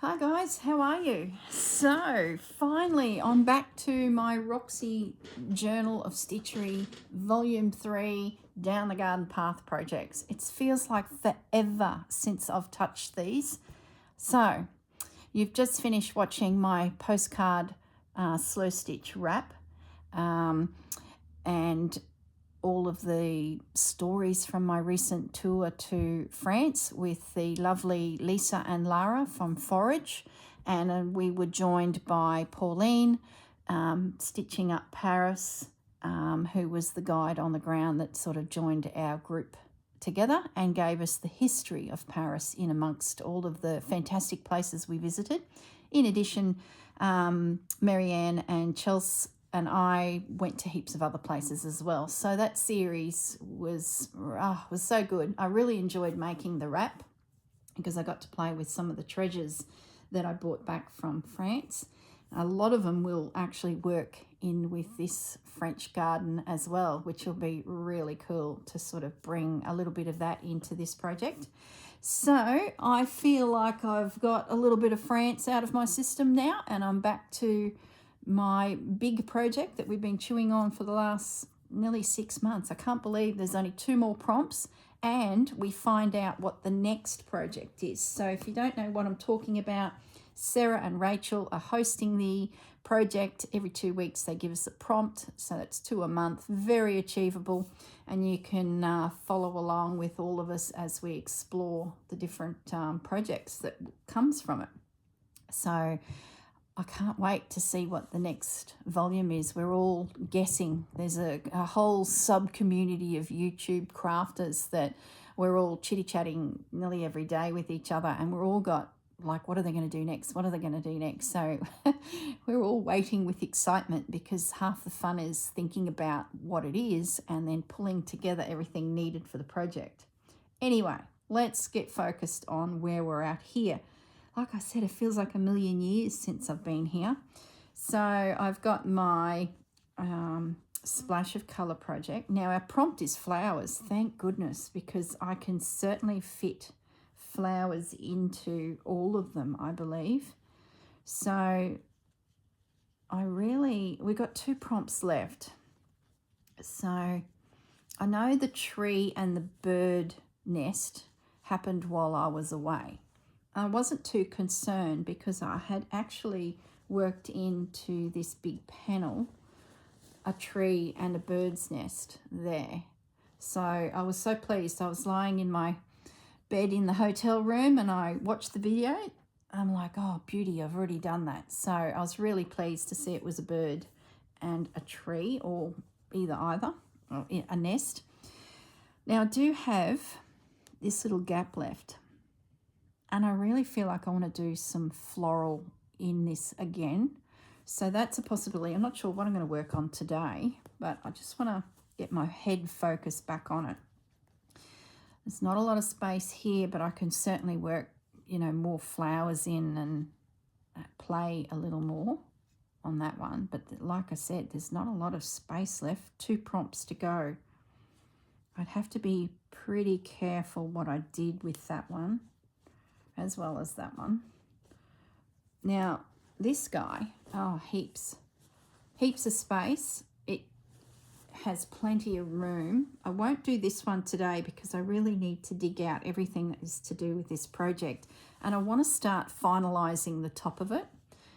Hi guys, how are you? So finally I'm back to my Roxy Journal of Stitchery Volume 3 Down the Garden Path projects. It feels like forever since I've touched these. So you've just finished watching my postcard slow stitch wrap and all of the stories from my recent tour to France with the lovely Lisa and Lara from Forage. And we were joined by Pauline, Stitching Up Paris, who was the guide on the ground that sort of joined our group together and gave us the history of Paris in amongst all of the fantastic places we visited. In addition, Marianne and Chelsea and I went to heaps of other places as well. So that series was so good. I really enjoyed making the wrap because I got to play with some of the treasures that I brought back from France. A lot of them will actually work in with this French garden as well, which will be really cool to sort of bring a little bit of that into this project. So I feel like I've got a little bit of France out of my system now, and I'm back to my big project that we've been chewing on for the last nearly 6 months. I can't believe there's only 2 more prompts and we find out what the next project is. So if you don't know what I'm talking about, Sarah and Rachel are hosting the project. Every 2 weeks they give us a prompt, so that's 2 a month, very achievable, and you can follow along with all of us as we explore the different projects that comes from it. So I can't wait to see what the next volume is. We're all guessing. There's a whole sub-community of YouTube crafters that we're all chitty-chatting nearly every day with each other, and we're all got like, what are they going to do next? What are they going to do next? So we're all waiting with excitement because half the fun is thinking about what it is and then pulling together everything needed for the project. Anyway, let's get focused on where we're at here. Like I said, it feels like a million years since I've been here. So I've got my splash of colour project. Now our prompt is flowers, thank goodness, because I can certainly fit flowers into all of them, I believe. So we got 2 prompts left. So I know the tree and the bird nest happened while I was away. I wasn't too concerned because I had actually worked into this big panel a tree and a bird's nest there. So I was so pleased. I was lying in my bed in the hotel room and I watched the video. I'm like, oh, beauty, I've already done that. So I was really pleased to see it was a bird and a tree, or either, or a nest. Now I do have this little gap left. And I really feel like I want to do some floral in this again. So that's a possibility. I'm not sure what I'm going to work on today, but I just want to get my head focused back on it. There's not a lot of space here, but I can certainly work, more flowers in and play a little more on that one. But like I said, there's not a lot of space left. 2 prompts to go. I'd have to be pretty careful what I did with that one, as well as that one. Now, this guy, heaps of space. It has plenty of room. I won't do this one today because I really need to dig out everything that is to do with this project. And I want to start finalising the top of it,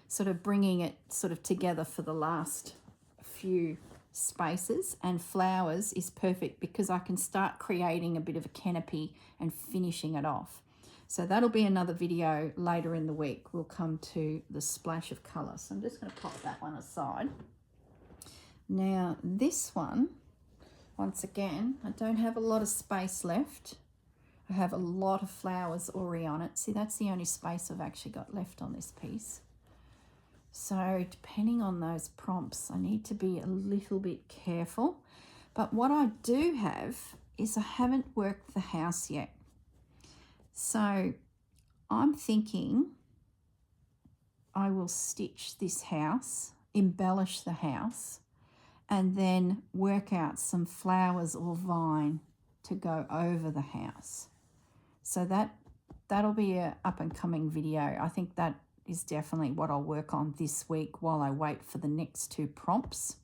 sort of bringing it sort of together for the last few spaces. And flowers is perfect because I can start creating a bit of a canopy and finishing it off. So that'll be another video later in the week. We'll come to the splash of colour. So I'm just going to pop that one aside. Now this one, once again, I don't have a lot of space left. I have a lot of flowers already on it. See, that's the only space I've actually got left on this piece. So depending on those prompts, I need to be a little bit careful. But what I do have is I haven't worked the house yet. So I'm thinking I will stitch this house, embellish the house, and then work out some flowers or vine to go over the house. So that that'll be a up and coming video. I think that is definitely what I'll work on this week while I wait for the next 2 prompts,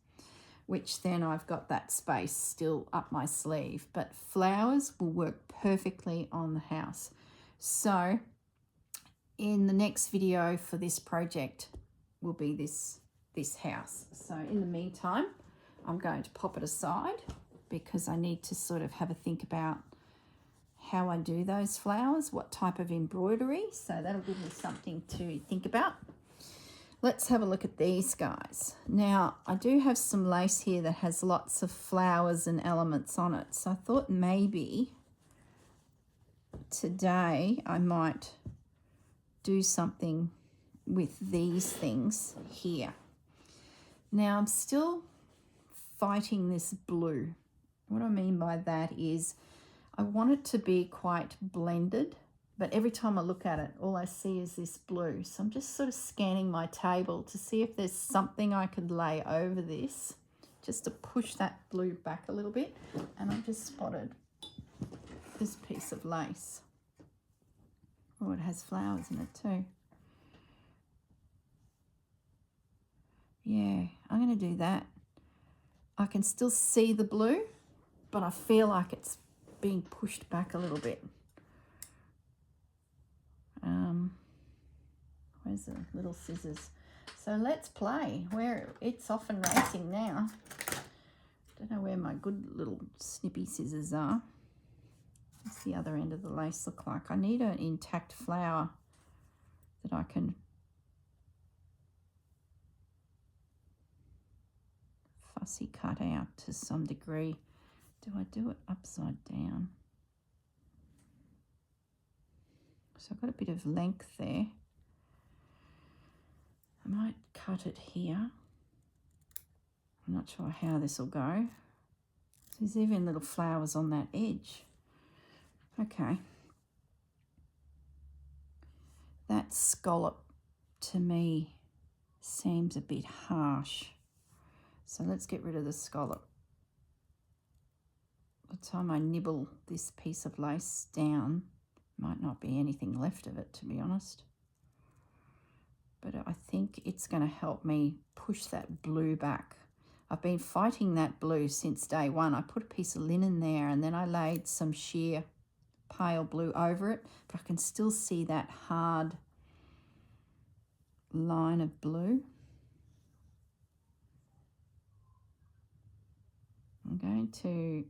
which then I've got that space still up my sleeve. But flowers will work perfectly on the house. So in the next video for this project will be this house. So in the meantime, I'm going to pop it aside because I need to sort of have a think about how I do those flowers, what type of embroidery. So that'll give me something to think about. Let's have a look at these guys. Now, I do have some lace here that has lots of flowers and elements on it. So I thought maybe today I might do something with these things here. Now, I'm still fighting this blue. What I mean by that is I want it to be quite blended, but every time I look at it, all I see is this blue. So I'm just sort of scanning my table to see if there's something I could lay over this just to push that blue back a little bit. And I've just spotted this piece of lace. Oh, it has flowers in it too. Yeah, I'm going to do that. I can still see the blue, but I feel like it's being pushed back a little bit. Where's the little scissors? So let's play. It's off and racing now. Don't know where my good little snippy scissors are. What's the other end of the lace look like? I need an intact flower that I can fussy cut out to some degree. Do I do it upside down? So I've got a bit of length there. I might cut it here. I'm not sure how this will go. There's even little flowers on that edge. Okay. That scallop to me seems a bit harsh. So let's get rid of the scallop. By the time I nibble this piece of lace down, might not be anything left of it, to be honest. But I think it's going to help me push that blue back. I've been fighting that blue since day one. I put a piece of linen there and then I laid some sheer pale blue over it, but I can still see that hard line of blue. I'm going to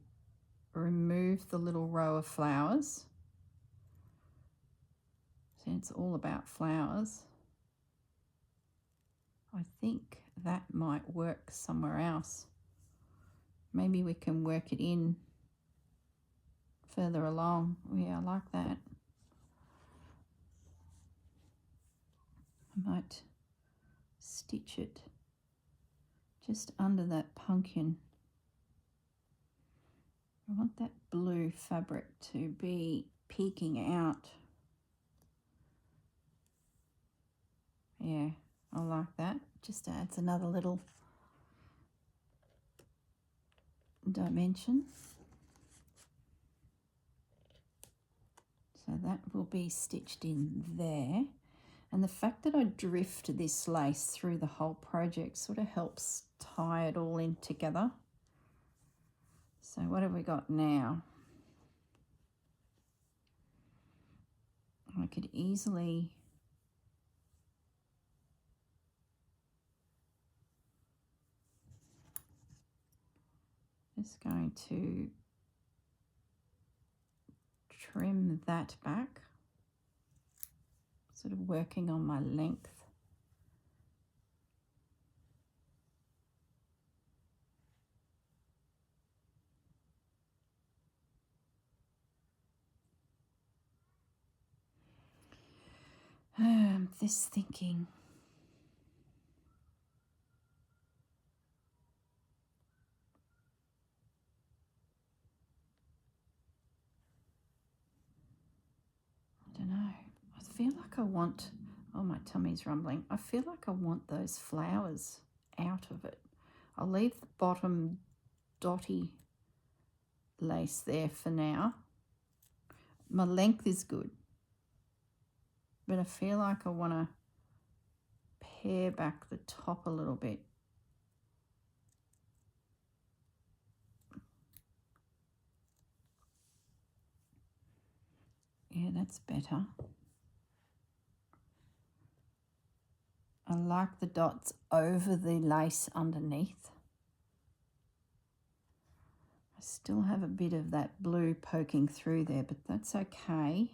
remove the little row of flowers. So it's all about flowers. I think that might work somewhere else. Maybe we can work it in further along. Yeah, I like that. I might stitch it just under that pumpkin. I want that blue fabric to be peeking out. Yeah, I like that. Just adds another little dimension. So that will be stitched in there. And the fact that I drift this lace through the whole project sort of helps tie it all in together. So what have we got now? I could easily just going to trim that back, sort of working on my length. This thinking. I don't know. I feel like I want, oh, my tummy's rumbling. I feel like I want those flowers out of it. I'll leave the bottom dotty lace there for now. My length is good. but I feel like I want to pare back the top a little bit. Yeah, that's better. I like the dots over the lace underneath. I still have a bit of that blue poking through there, but that's okay.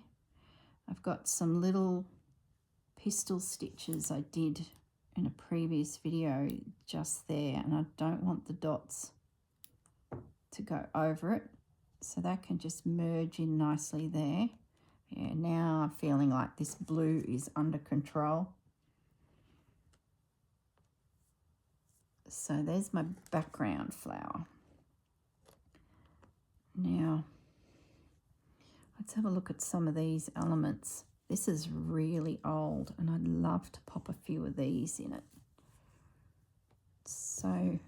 I've got some little pistol stitches I did in a previous video just there, and I don't want the dots to go over it, so that can just merge in nicely there. Yeah, now I'm feeling like this blue is under control. So there's my background flower. Now let's have a look at some of these elements. This is really old and I'd love to pop a few of these in it. So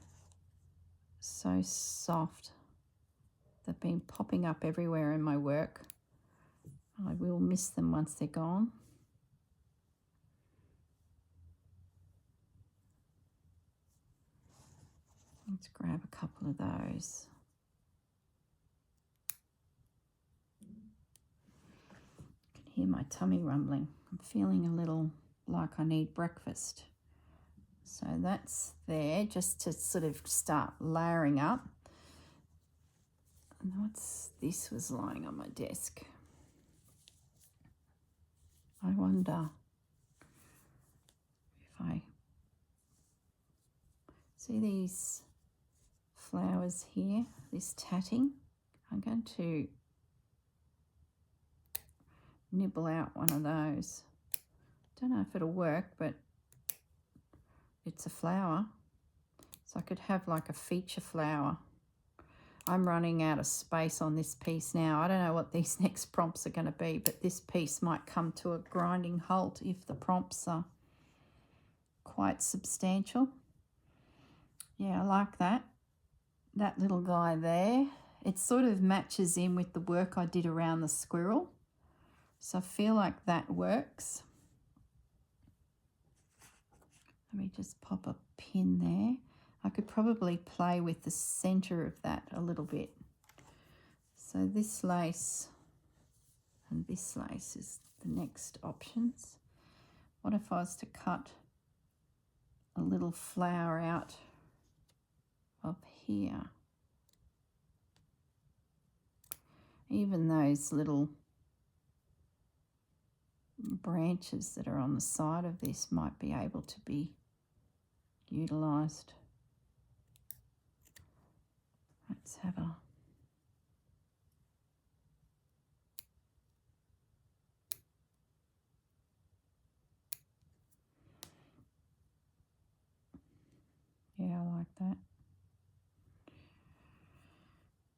soft. They've been popping up everywhere in my work. I will miss them once they're gone. Let's grab a couple of those. I can hear my tummy rumbling. I'm feeling a little like I need breakfast. So that's there, just to sort of start layering up. And what's this was lying on my desk? I wonder if I see these flowers here, this tatting. I'm going to nibble out one of those. Don't know if it'll work, but it's a flower. So I could have like a feature flower. I'm running out of space on this piece now. I don't know what these next prompts are going to be, but this piece might come to a grinding halt if the prompts are quite substantial. Yeah, I like that. That little guy there. It sort of matches in with the work I did around the squirrel. So I feel like that works. Let me just pop a pin there. I could probably play with the center of that a little bit. So this lace and this lace is the next options. What if I was to cut a little flower out up here? Even those little branches that are on the side of this might be able to be utilised. Let's have a yeah, I like that.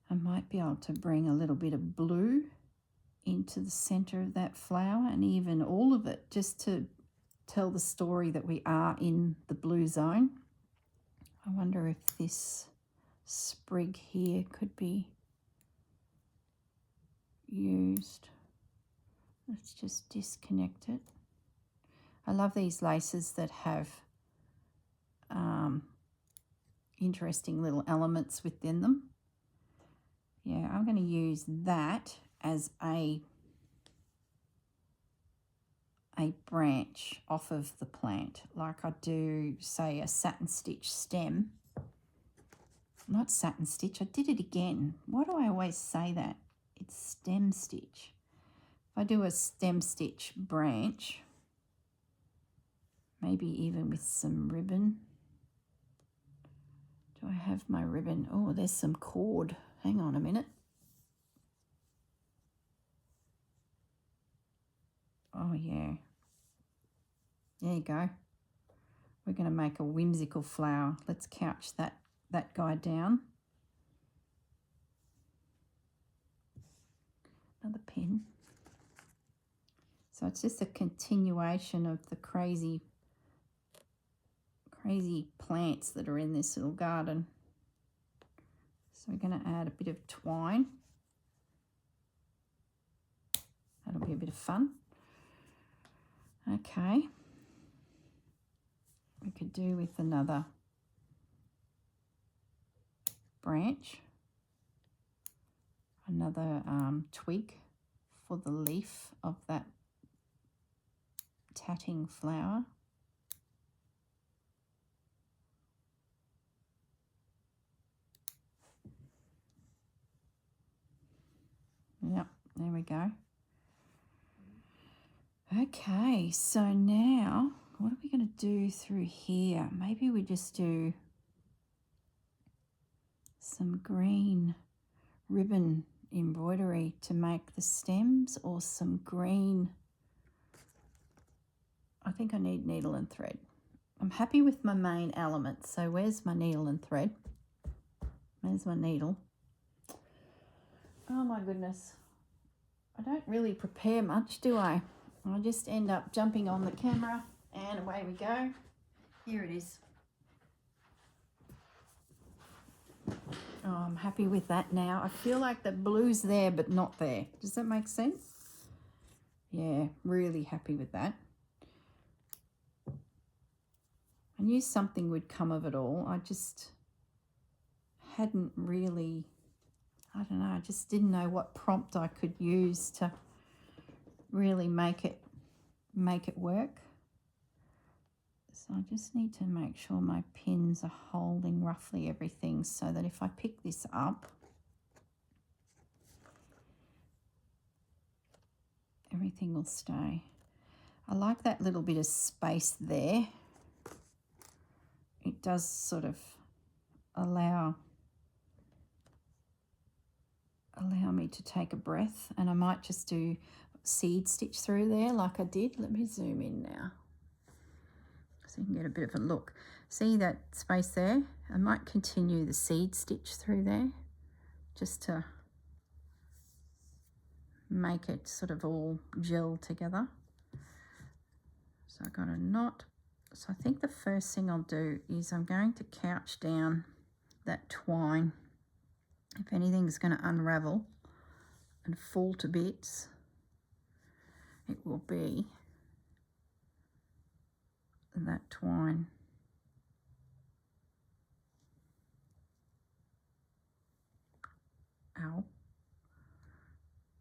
I might be able to bring a little bit of blue into the center of that flower, and even all of it, just to tell the story that we are in the blue zone. I wonder if this sprig here could be used. Let's just disconnect it. I love these laces that have interesting little elements within them. Yeah, I'm going to use that as a branch off of the plant, like I do, say, a satin stitch stem. Not satin stitch, I did it again. Why do I always say that? It's stem stitch. If I do a stem stitch branch, maybe even with some ribbon. Do I have my ribbon? Oh, there's some cord. Hang on a minute. Oh, yeah. There you go. We're going to make a whimsical flower. Let's couch that guy down. Another pin. So it's just a continuation of the crazy plants that are in this little garden. So we're going to add a bit of twine. That'll be a bit of fun. Okay. We could do with another branch, another twig for the leaf of that tatting flower. Yep, there we go. Okay, so now what are we going to do through here? Maybe we just do some green ribbon embroidery to make the stems, or some green. I think I need needle and thread. I'm happy with my main element, so where's my needle and thread? There's my needle. Oh my goodness. I don't really prepare much, do I? I just end up jumping on the camera and away we go. Here it is. Oh, I'm happy with that now. I feel like the blue's there but not there. Does that make sense? Yeah, really happy with that. I knew something would come of it all. I just hadn't really, I don't know, I just didn't know what prompt I could use to really make it work. So I just need to make sure my pins are holding roughly everything so that if I pick this up, everything will stay. I like that little bit of space there. It does sort of allow me to take a breath, and I might just do seed stitch through there like I did. Let me zoom in now so you can get a bit of a look. See that space there? I might continue the seed stitch through there just to make it sort of all gel together. So I got a knot. So I think the first thing I'll do is I'm going to couch down that twine. If anything's going to unravel and fall to bits, it will be that twine. Ow.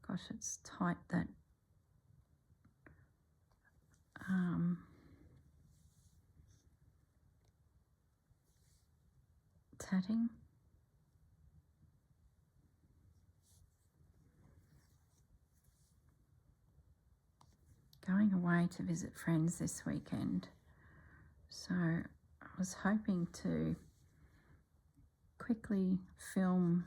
Gosh, it's tight, that tatting. Going away to visit friends this weekend, so I was hoping to quickly film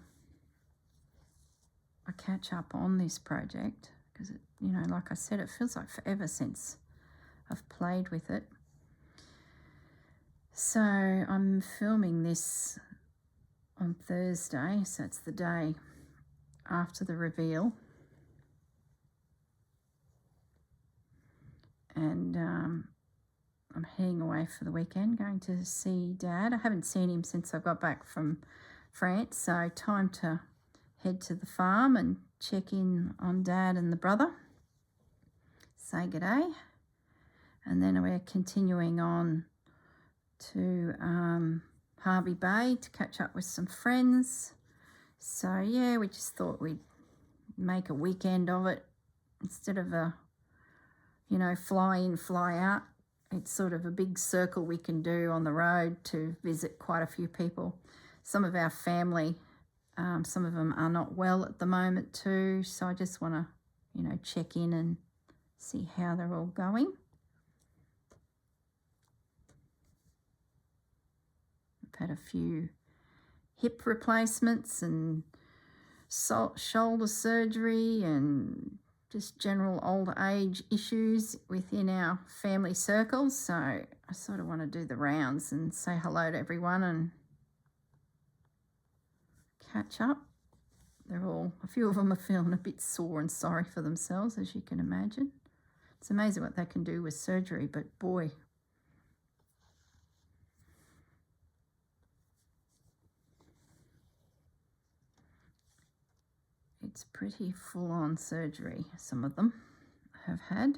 a catch up on this project because, you know, like I said, it feels like forever since I've played with it. So I'm filming this on Thursday, so it's the day after the reveal. And I'm heading away for the weekend, going to see Dad. I haven't seen him since I got back from France, so time to head to the farm and check in on Dad and the brother, say g'day, and then we're continuing on to Harvey Bay to catch up with some friends. So yeah, we just thought we'd make a weekend of it instead of a, you know, fly in, fly out. It's sort of a big circle we can do on the road to visit quite a few people. Some of our family, some of them are not well at the moment too, so I just want to, you know, check in and see how they're all going. I've had a few hip replacements and shoulder surgery and just general old age issues within our family circles, so I sort of want to do the rounds and say hello to everyone and catch up. A few of them are feeling a bit sore and sorry for themselves, as you can imagine. It's amazing what they can do with surgery, but boy. It's pretty full-on surgery, some of them have had.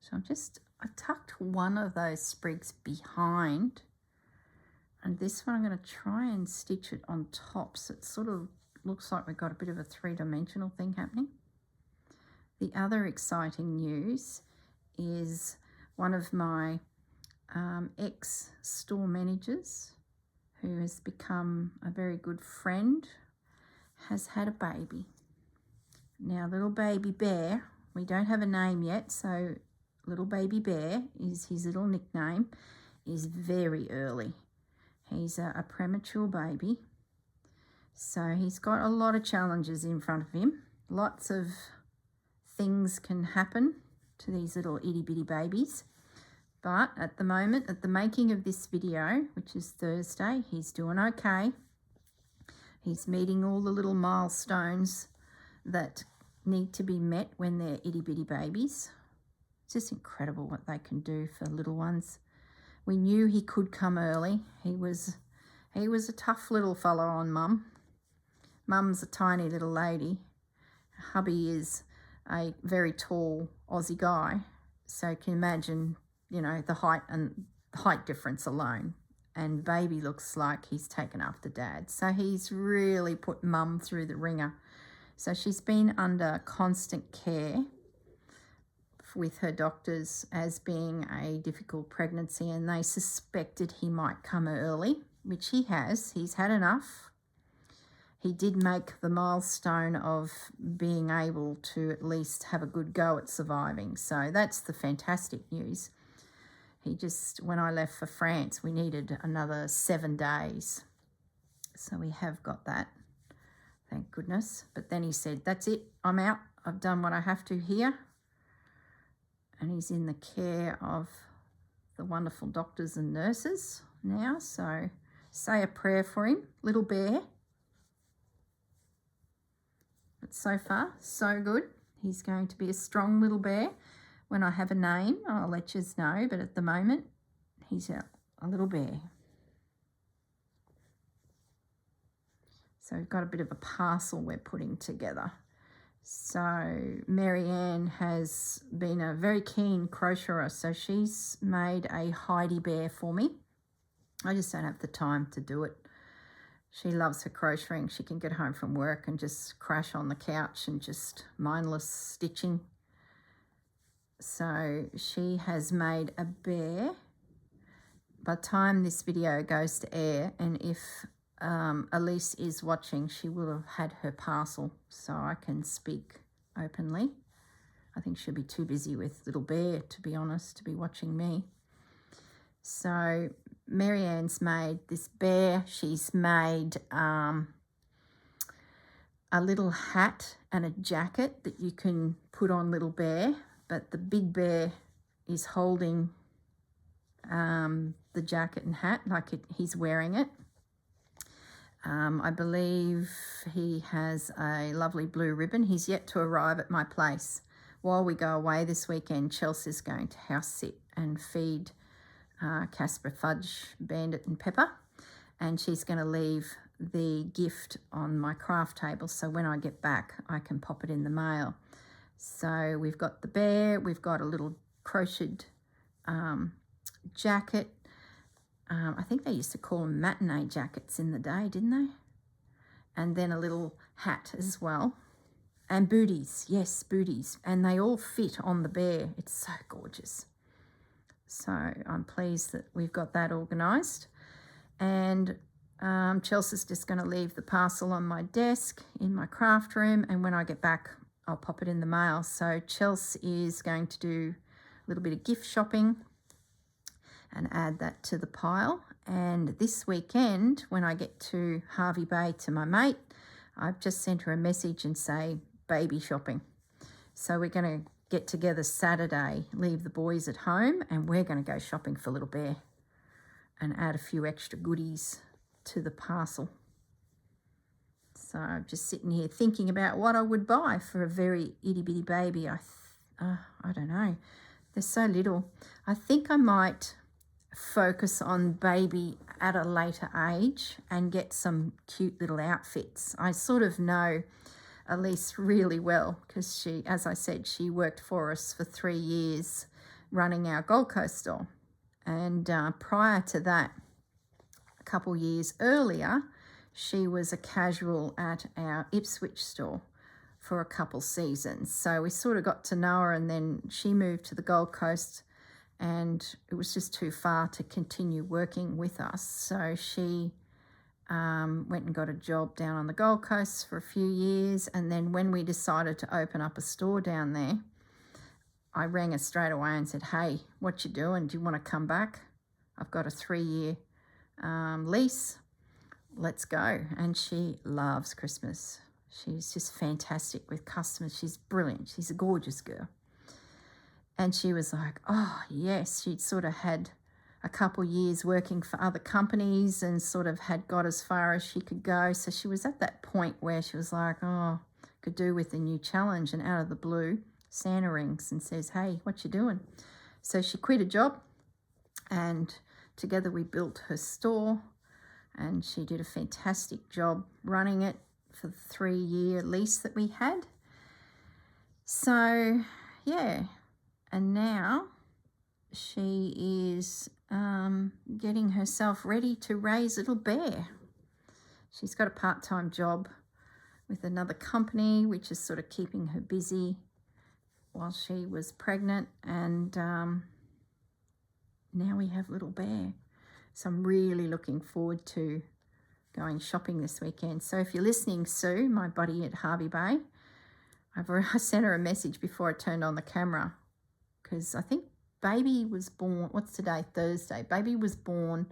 So I tucked one of those sprigs behind, and this one I'm going to try and stitch it on top, so it sort of looks like we've got a bit of a three-dimensional thing happening. The other exciting news is one of my ex-store managers, who has become a very good friend, has had a baby. Now, little baby bear, we don't have a name yet, so little baby bear is his little nickname, is very early. He's a premature baby, so he's got a lot of challenges in front of him. Lots of things can happen to these little itty-bitty babies. But at the moment, at the making of this video, which is Thursday, he's doing okay. He's meeting all the little milestones that need to be met when they're itty-bitty babies. It's just incredible what they can do for little ones. We knew he could come early. He was a tough little fellow on Mum. Mum's a tiny little lady. Hubby is a very tall Aussie guy, so you can imagine, you know, the height difference alone. And baby looks like he's taken after dad. So he's really put Mum through the ringer. So she's been under constant care with her doctors as being a difficult pregnancy, and they suspected he might come early, which he has. He's had enough. He did make the milestone of being able to at least have a good go at surviving. So that's the fantastic news. He just, when I left for France, we needed another 7 days. So we have got that, thank goodness. But then he said, that's it, I'm out. I've done what I have to here. And he's in the care of the wonderful doctors and nurses now. So say a prayer for him, little bear. But so far, so good. He's going to be a strong little bear. When I have a name, I'll let you know, but at the moment, he's a little bear. So we've got a bit of a parcel we're putting together. So Marianne has been a very keen crocheter, so she's made a Heidi bear for me. I just don't have the time to do it. She loves her crocheting. She can get home from work and just crash on the couch and just mindless stitching. So she has made a bear. By the time this video goes to air, and if Elise is watching, she will have had her parcel, so I can speak openly. I think she'll be too busy with little bear, to be honest, to be watching me. So Marianne's made this bear. She's made a little hat and a jacket that you can put on little bear, but the big bear is holding the jacket and hat like he's wearing it. I believe he has a lovely blue ribbon. He's yet to arrive at my place. While we go away this weekend, Chelsea's going to house sit and feed Casper Fudge, Bandit and Pepper, and she's going to leave the gift on my craft table, so when I get back I can pop it in the mail. So we've got the bear, we've got a little crocheted jacket. I think they used to call them matinee jackets in the day, didn't they? And then a little hat as well. And booties, yes, booties. And they all fit on the bear. It's so gorgeous. So I'm pleased that we've got that organised. And Chelsea's just going to leave the parcel on my desk in my craft room, and when I get back I'll pop it in the mail. So Chelsea is going to do a little bit of gift shopping and add that to the pile. And this weekend, when I get to Hervey Bay to my mate, I've just sent her a message and say, baby shopping. So we're going to get together Saturday, leave the boys at home, and we're going to go shopping for little bear and add a few extra goodies to the parcel. So I'm just sitting here thinking about what I would buy for a very itty-bitty baby. I don't know. They're so little. I think I might focus on baby at a later age and get some cute little outfits. I sort of know Elise really well because she, as I said, she worked for us for 3 years running our Gold Coast store. And prior to that, a couple years earlier, she was a casual at our Ipswich store for a couple seasons. So we sort of got to know her, and then she moved to the Gold Coast, and it was just too far to continue working with us. So she went and got a job down on the Gold Coast for a few years. And then when we decided to open up a store down there, I rang her straight away and said, hey, what you doing? Do you want to come back? I've got a 3-year lease. Let's go. And she loves Christmas. She's just fantastic with customers. She's brilliant. She's a gorgeous girl. And she was like, oh, yes. She'd sort of had a couple years working for other companies and sort of had got as far as she could go. So she was at that point where she was like, oh, could do with a new challenge. And out of the blue, Santa rings and says, hey, what you doing? So she quit a job, and together we built her store, and she did a fantastic job running it for the 3-year lease that we had. So, yeah, and now she is getting herself ready to raise little Bear. She's got a part-time job with another company, which is sort of keeping her busy while she was pregnant, and now we have little Bear. So I'm really looking forward to going shopping this weekend. So if you're listening, Sue, my buddy at Harvey Bay, I sent her a message before I turned on the camera, because I think baby was born, what's today, Thursday? Baby was born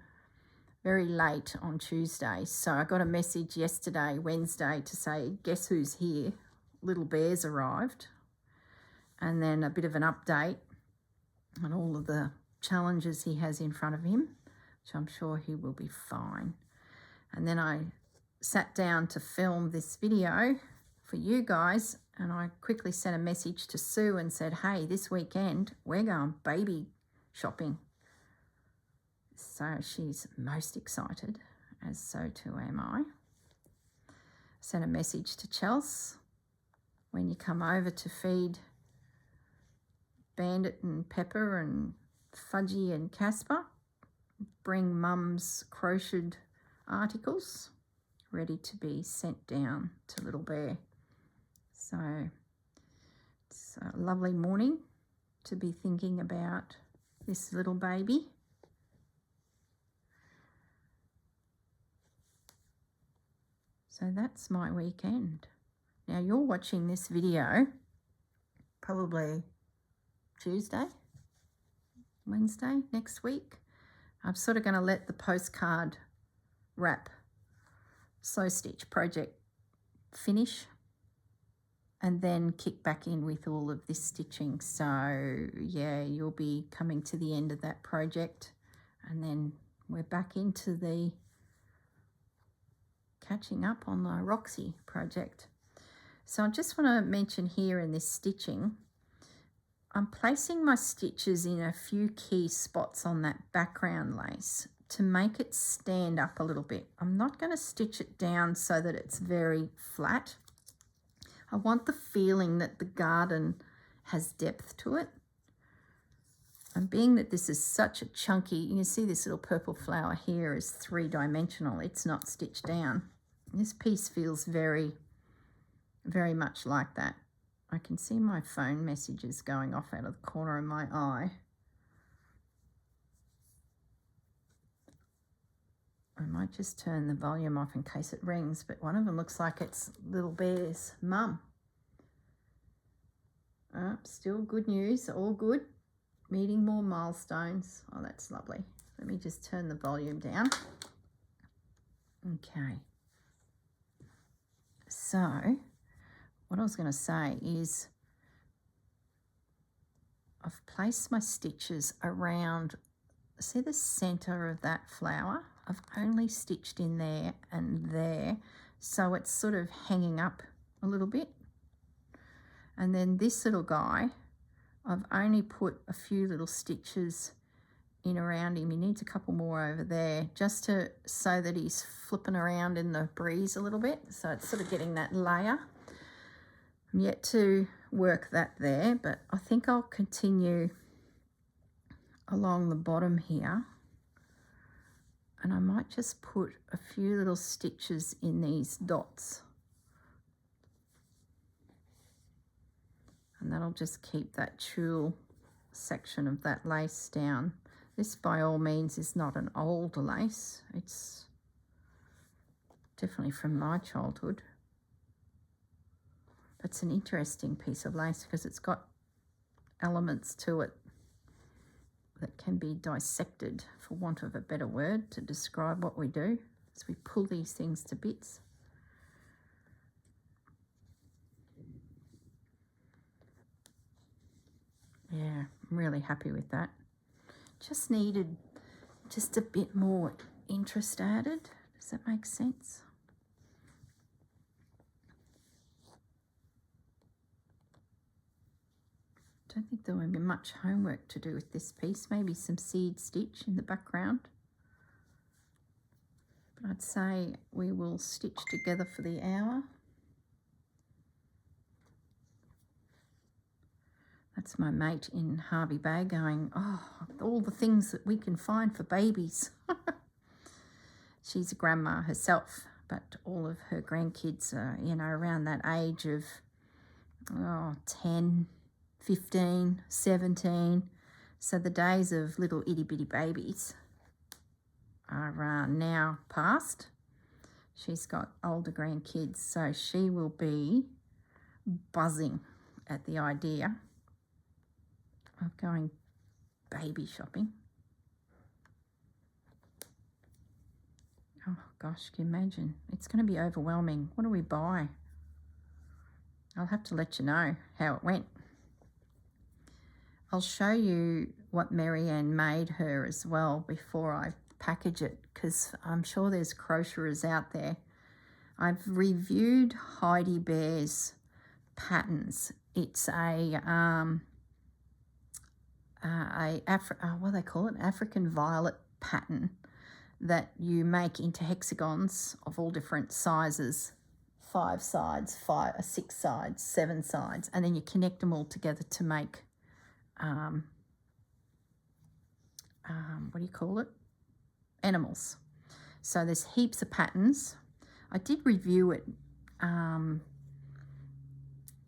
very late on Tuesday. So I got a message yesterday, Wednesday, to say, guess who's here? Little Bear's arrived. And then a bit of an update on all of the challenges he has in front of him, which I'm sure he will be fine. And then I sat down to film this video for you guys, and I quickly sent a message to Sue and said, hey, this weekend we're going baby shopping. So she's most excited, as so too am I. Sent a message to Chelsea, when you come over to feed Bandit and Pepper and Fudgy and Casper, bring Mum's crocheted articles ready to be sent down to little Bear. So it's a lovely morning to be thinking about this little baby. So that's my weekend. Now you're watching this video probably Tuesday, Wednesday, next week. I'm sort of going to let the postcard wrap sew stitch project finish, and then kick back in with all of this stitching. So yeah, you'll be coming to the end of that project, and then we're back into the catching up on the Roxy project. So I just want to mention here in this stitching, I'm placing my stitches in a few key spots on that background lace to make it stand up a little bit. I'm not going to stitch it down so that it's very flat. I want the feeling that the garden has depth to it. And being that this is such a chunky, you can see this little purple flower here is 3-dimensional. It's not stitched down. This piece feels very, very much like that. I can see my phone messages going off out of the corner of my eye. I might just turn the volume off in case it rings, but one of them looks like it's little Bear's mum. Still good news, all good. Meeting more milestones. Oh, that's lovely. Let me just turn the volume down. Okay. So, what I was going to say is I've placed my stitches around, see the center of that flower? I've only stitched in there and there, so it's sort of hanging up a little bit. And then this little guy, I've only put a few little stitches in around him. He needs a couple more over there, just to so that he's flipping around in the breeze a little bit. So it's sort of getting that layer. I'm yet to work that there, but I think I'll continue along the bottom here, and I might just put a few little stitches in these dots, and that'll just keep that tulle section of that lace down. This by all means is not an old lace, it's definitely from my childhood. It's an interesting piece of lace because it's got elements to it that can be dissected, for want of a better word, to describe what we do as we pull these things to bits. Yeah, I'm really happy with that. Just needed just a bit more interest added. Does that make sense? Don't think there will be much homework to do with this piece. Maybe some seed stitch in the background. But I'd say we will stitch together for the hour. That's my mate in Harvey Bay going, oh, all the things that we can find for babies. She's a grandma herself, but all of her grandkids are, you know, around that age of 10, 15, 17. So the days of little itty bitty babies are now past. She's got older grandkids, so she will be buzzing at the idea of going baby shopping. Oh gosh, can you imagine? It's going to be overwhelming. What do we buy? I'll have to let you know how it went. I'll show you what Marianne made her as well before I package it, because I'm sure there's crocheters out there. I've reviewed Heidi Bear's patterns. It's what do they call it? African violet pattern that you make into hexagons of all different sizes, 5 sides, 6 sides, 7 sides, and then you connect them all together to make what do you call it? Animals. So there's heaps of patterns. I did review it.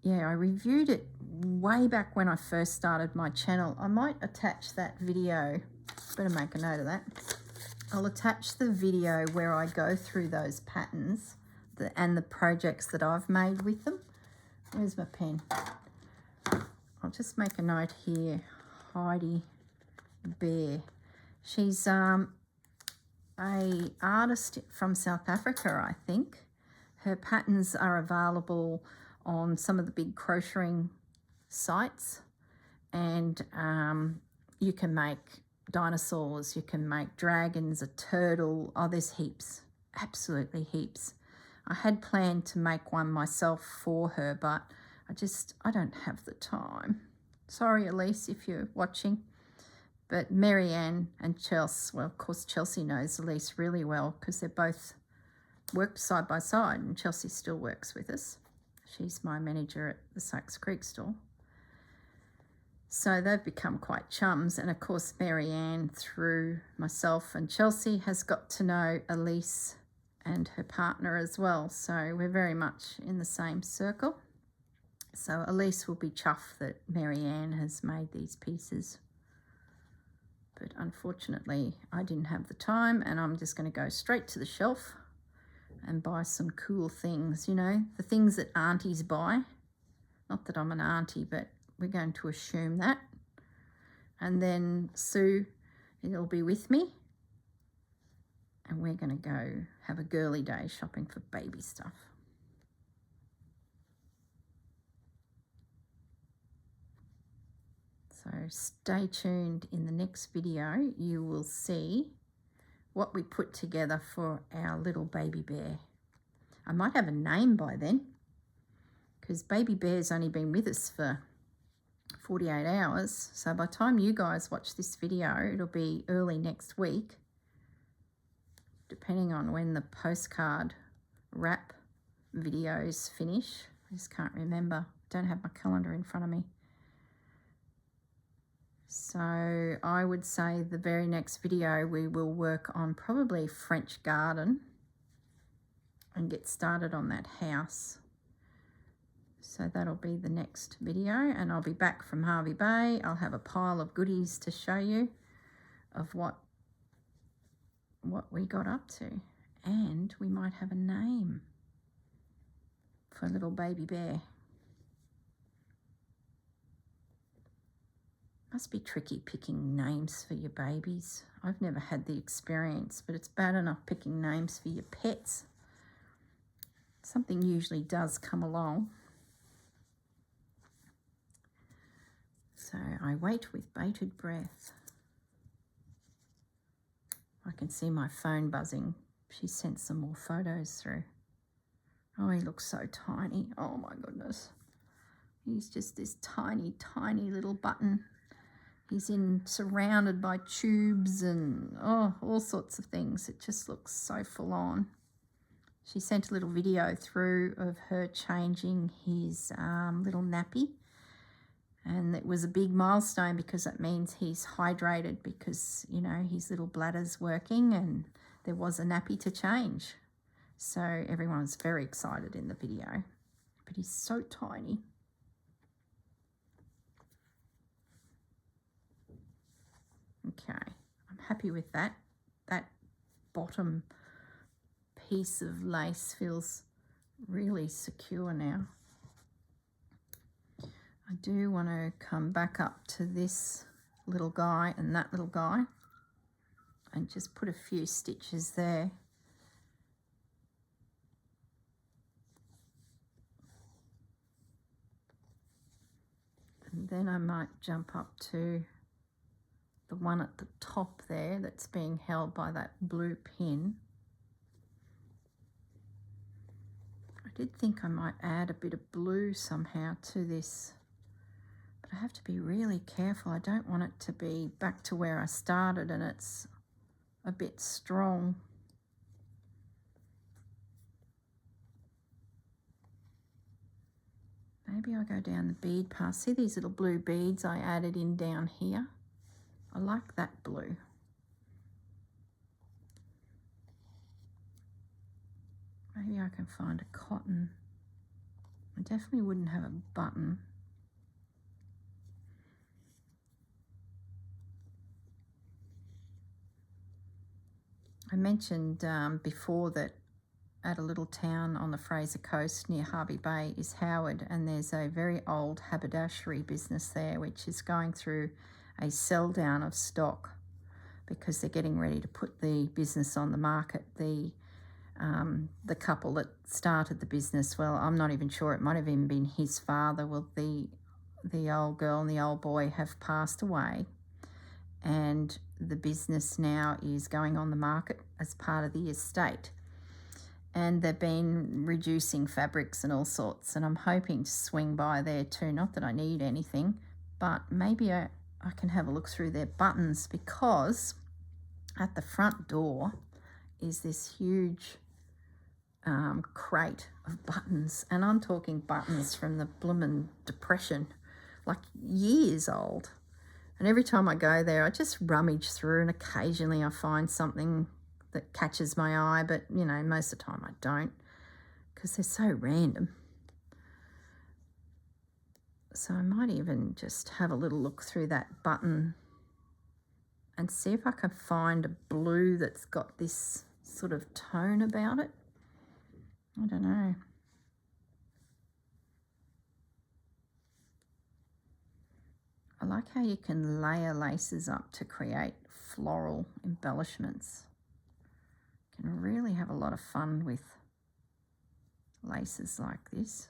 Yeah, I reviewed it way back when I first started my channel. I might attach that video. Better make a note of that. I'll attach the video where I go through those patterns and the projects that I've made with them. Where's my pen? I'll just make a note here. Heidi Bear. She's a artist from South Africa, I think. Her patterns are available on some of the big crocheting sites, and you can make dinosaurs, you can make dragons, a turtle. Oh, there's heaps, absolutely heaps. I had planned to make one myself for her, but I don't have the time. Sorry, Elise, if you're watching. But Marianne and Chelsea, well, of course, Chelsea knows Elise really well because they both worked side by side, and Chelsea still works with us. She's my manager at the Sykes Creek store. So they've become quite chums. And of course, Marianne, through myself and Chelsea, has got to know Elise and her partner as well. So we're very much in the same circle. So Elise will be chuffed that Marianne has made these pieces. But unfortunately, I didn't have the time, and I'm just going to go straight to the shelf and buy some cool things, you know, the things that aunties buy. Not that I'm an auntie, but we're going to assume that. And then Sue, it'll be with me. And we're going to go have a girly day shopping for baby stuff. So stay tuned. In the next video, you will see what we put together for our little baby bear. I might have a name by then, because baby bear's only been with us for 48 hours. So by the time you guys watch this video, it'll be early next week, depending on when the postcard wrap videos finish. I just can't remember. Don't have my calendar in front of me. So I would say the very next video we will work on probably French garden and get started on that house. So that'll be the next video, and I'll be back from Hervey Bay. I'll have a pile of goodies to show you of what we got up to, and we might have a name for little baby bear. Must be tricky picking names for your babies. I've never had the experience, but it's bad enough picking names for your pets. Something usually does come along. So I wait with bated breath. I can see my phone buzzing. She sent some more photos through. Oh, he looks so tiny. Oh my goodness. He's just this tiny, tiny little button. He's surrounded by tubes and all sorts of things. It just looks so full on. She sent a little video through of her changing his little nappy. And it was a big milestone because it means he's hydrated, because, you know, his little bladder's working and there was a nappy to change. So everyone was very excited in the video. But he's so tiny. Okay, I'm happy with that. That bottom piece of lace feels really secure now. I do want to come back up to this little guy and that little guy and just put a few stitches there. And then I might jump up to the one at the top there that's being held by that blue pin. I did think I might add a bit of blue somehow to this, but I have to be really careful. I don't want it to be back to where I started and it's a bit strong. Maybe I'll go down the bead path. See these little blue beads I added in down here? I like that blue. Maybe I can find a cotton. I definitely wouldn't have a button. I mentioned before that at a little town on the Fraser Coast near Hervey Bay is Howard, and there's a very old haberdashery business there which is going through a sell down of stock because they're getting ready to put the business on the market. The couple that started the business, well, I'm not even sure, it might have even been his father. Well, the old girl and the old boy have passed away, and the business now is going on the market as part of the estate. And they've been reducing fabrics and all sorts, and I'm hoping to swing by there too. Not that I need anything, but maybe I can have a look through their buttons, because at the front door is this huge crate of buttons, and I'm talking buttons from the bloomin' Depression, like years old. And every time I go there, I just rummage through, and occasionally I find something that catches my eye, but, you know, most of the time I don't, because they're so random. So I might even just have a little look through that button and see if I can find a blue that's got this sort of tone about it. I don't know. I like how you can layer laces up to create floral embellishments. You can really have a lot of fun with laces like this.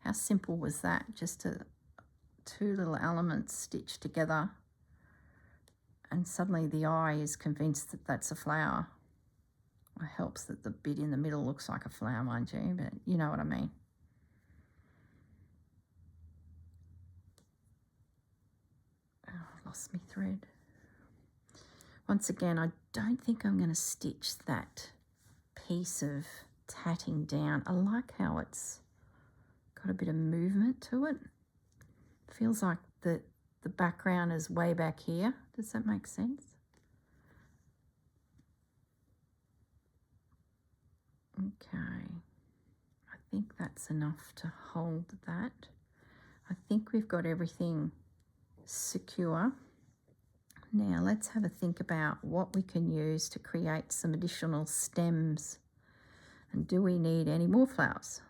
How simple was that? Just two little elements stitched together, and suddenly the eye is convinced that that's a flower. It helps that the bit in the middle looks like a flower, mind you, but you know what I mean. Oh, I've lost my thread. Once again, I don't think I'm going to stitch that piece of tatting down. I like how it's got a bit of movement to it. Feels like the the background is way back here. Does that make sense? Okay, I think that's enough to hold that. I think we've got everything secure. Now let's have a think about what we can use to create some additional stems. And do we need any more flowers?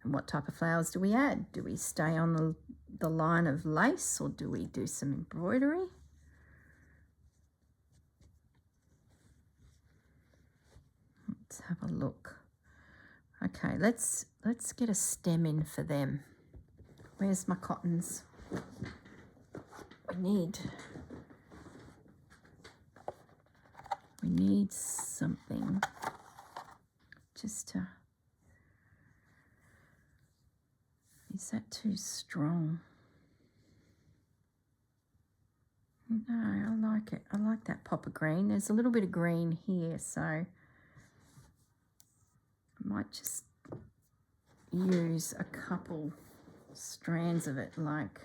And what type of flowers do we add? Do we stay on the line of lace, or do we do some embroidery? Let's have a look. Okay, let's get a stem in for them. Where's my cottons? We need something just to... Is that too strong? No, I like it. I like that pop of green. There's a little bit of green here, so I might just use a couple strands of it, like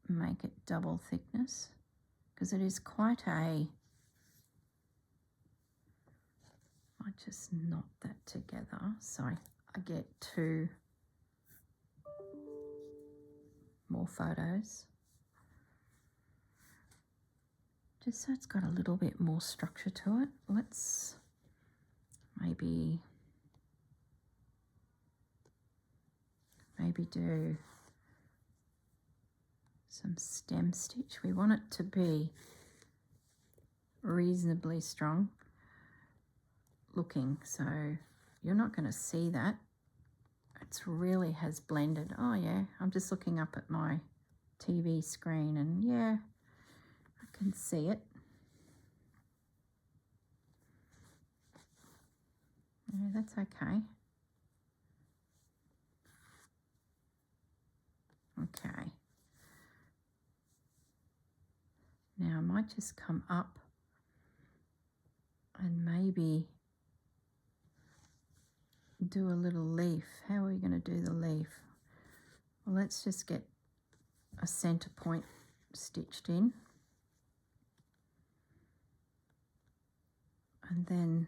make it double thickness, because it is quite a... I just knot that together so I get 2 more photos, just so it's got a little bit more structure to it. Let's maybe do some stem stitch. We want it to be reasonably strong looking, so you're not going to see that. It's really has blended. Oh yeah, I'm just looking up at my TV screen and yeah, I can see it. Yeah, that's okay. Okay. Now I might just come up and maybe do a little leaf. How are we going to do the leaf? Well, let's just get a center point stitched in, and then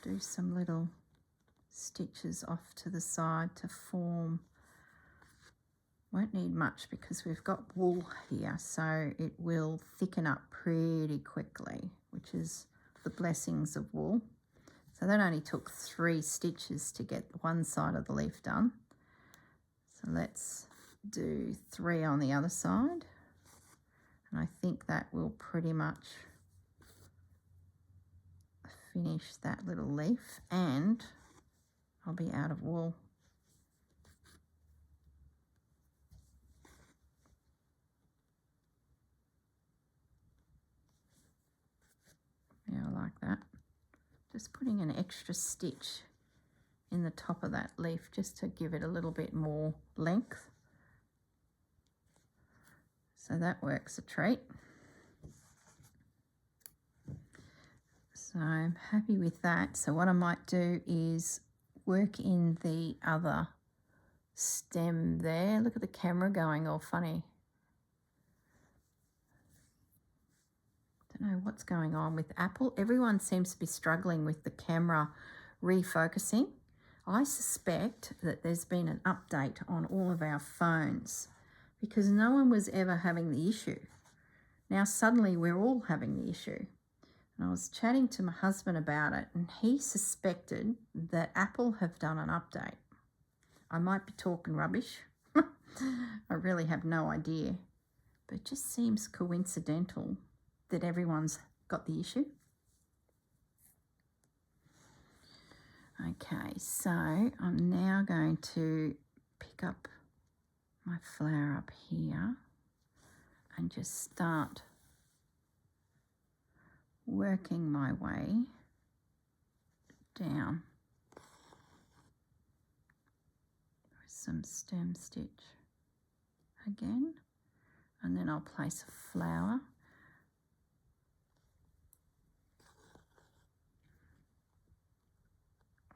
do some little stitches off to the side to form... Won't need much because we've got wool here, so it will thicken up pretty quickly, which is the blessings of wool. So that only took 3 stitches to get one side of the leaf done. So let's do 3 on the other side, and I think that will pretty much finish that little leaf, and I'll be out of wool. Yeah, I like that. Just putting an extra stitch in the top of that leaf just to give it a little bit more length. So that works a treat. So I'm happy with that. So what I might do is work in the other stem there. Look at the camera going all funny. Don't know what's going on with Apple. Everyone seems to be struggling with the camera refocusing. I suspect that there's been an update on all of our phones, because no one was ever having the issue. Now suddenly we're all having the issue. And I was chatting to my husband about it, and he suspected that Apple have done an update. I might be talking rubbish. I really have no idea. But it just seems coincidental that everyone's got the issue. Okay, so I'm now going to pick up my flower up here and just start working my way down with some stem stitch again, and then I'll place a flower.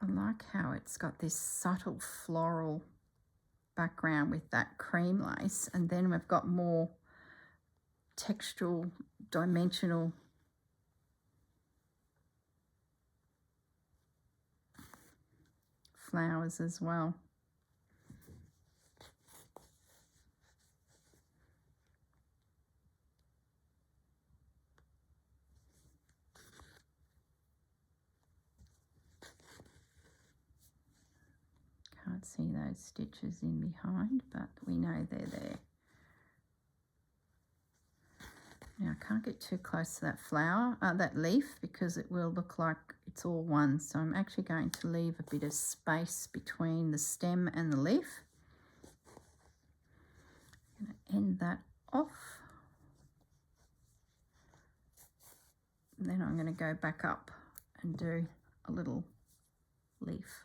I like how it's got this subtle floral background with that cream lace, and then we've got more textural, dimensional flowers as well. Can't see those stitches in behind, but we know they're there. Now I can't get too close to that flower, that leaf, because it will look like it's all one. So I'm actually going to leave a bit of space between the stem and the leaf. I'm going to end that off. And then I'm going to go back up and do a little leaf.